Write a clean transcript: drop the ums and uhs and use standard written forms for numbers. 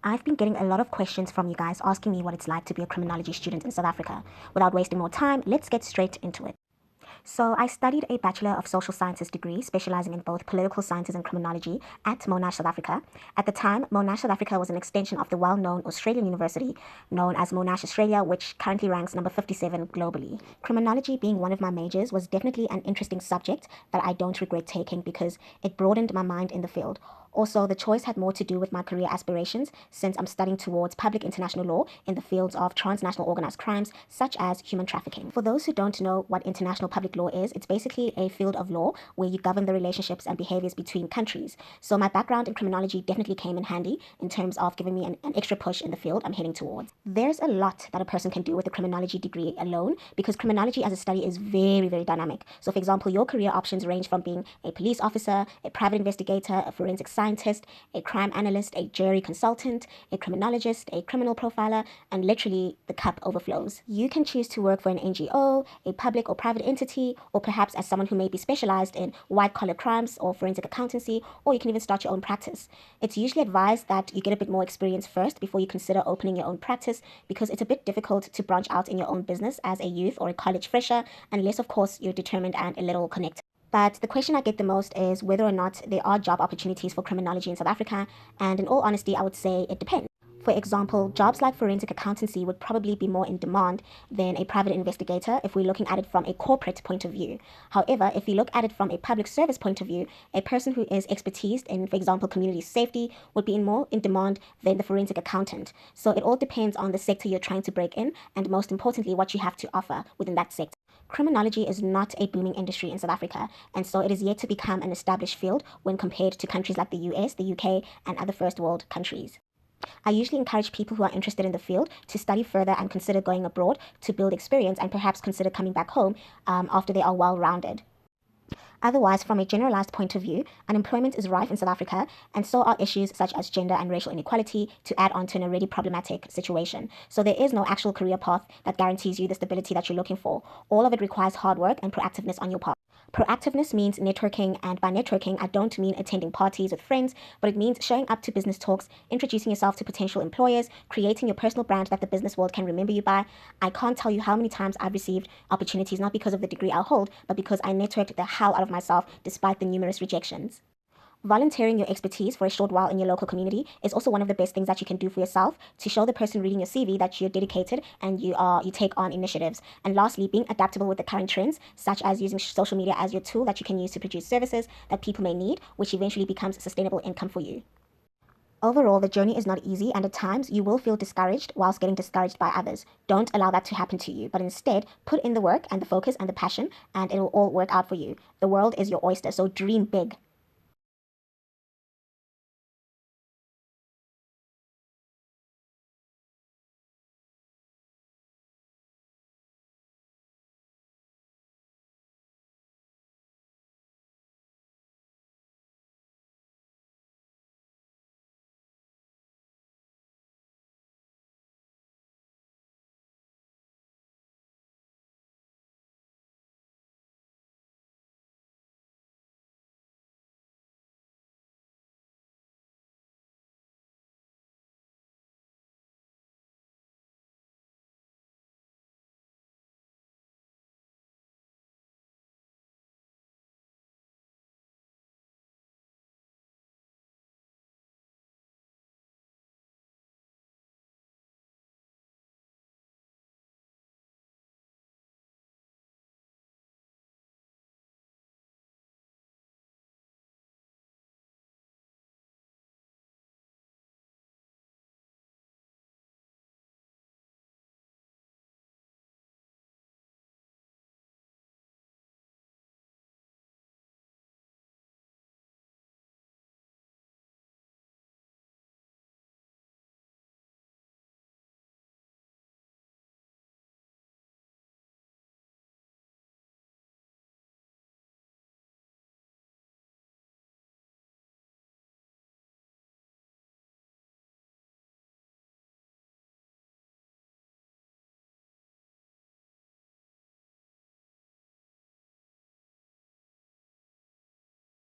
I've been getting a lot of questions from you guys asking me what it's like to be a criminology student in South Africa. Without wasting more time, let's get straight into it. So, I studied a Bachelor of Social Sciences degree specializing in both political sciences and criminology at Monash, South Africa. At the time, Monash, South Africa was an extension of the well known Australian university known as Monash, Australia, which currently ranks number 57 globally. Criminology, being one of my majors, was definitely an interesting subject that I don't regret taking because it broadened my mind in the field. Also, the choice had more to do with my career aspirations since I'm studying towards public international law in the fields of transnational organized crimes such as human trafficking. For those who don't know what international public law is, it's basically a field of law where you govern the relationships and behaviors between countries. So my background in criminology definitely came in handy in terms of giving me an extra push in the field I'm heading towards. There's a lot that a person can do with a criminology degree alone because criminology as a study is very, very dynamic. So for example, your career options range from being a police officer, a private investigator, a forensic scientist, a crime analyst, a jury consultant, a criminologist, a criminal profiler, and literally the cup overflows. You can choose to work for an NGO, a public or private entity, or perhaps as someone who may be specialized in white-collar crimes or forensic accountancy, or you can even start your own practice. It's usually advised that you get a bit more experience first before you consider opening your own practice because it's a bit difficult to branch out in your own business as a youth or a college fresher unless, of course, you're determined and a little connected. But the question I get the most is whether or not there are job opportunities for criminology in South Africa, and in all honesty, I would say it depends. For example, jobs like forensic accountancy would probably be more in demand than a private investigator if we're looking at it from a corporate point of view. However, if you look at it from a public service point of view, a person who is expertised in, for example, community safety would be more in demand than the forensic accountant. So it all depends on the sector you're trying to break in, and most importantly, what you have to offer within that sector. Criminology is not a booming industry in South Africa, and so it is yet to become an established field when compared to countries like the US, the UK, and other first world countries. I usually encourage people who are interested in the field to study further and consider going abroad to build experience and perhaps consider coming back home after they are well rounded. Otherwise, from a generalized point of view, unemployment is rife in South Africa, and so are issues such as gender and racial inequality to add on to an already problematic situation. So there is no actual career path that guarantees you the stability that you're looking for. All of it requires hard work and proactiveness on your part. Proactiveness means networking, and by networking, I don't mean attending parties with friends, but it means showing up to business talks, introducing yourself to potential employers, creating your personal brand that the business world can remember you by. I can't tell you how many times I've received opportunities not because of the degree I hold, but because I networked the hell out of myself despite the numerous rejections. Volunteering your expertise for a short while in your local community is also one of the best things that you can do for yourself to show the person reading your CV that you're dedicated and you take on initiatives. And lastly, being adaptable with the current trends, such as using social media as your tool that you can use to produce services that people may need, which eventually becomes sustainable income for you. Overall, the journey is not easy, and at times you will feel discouraged whilst getting discouraged by others. Don't allow that to happen to you, but instead put in the work and the focus and the passion, and it will all work out for you. The world is your oyster, so dream big.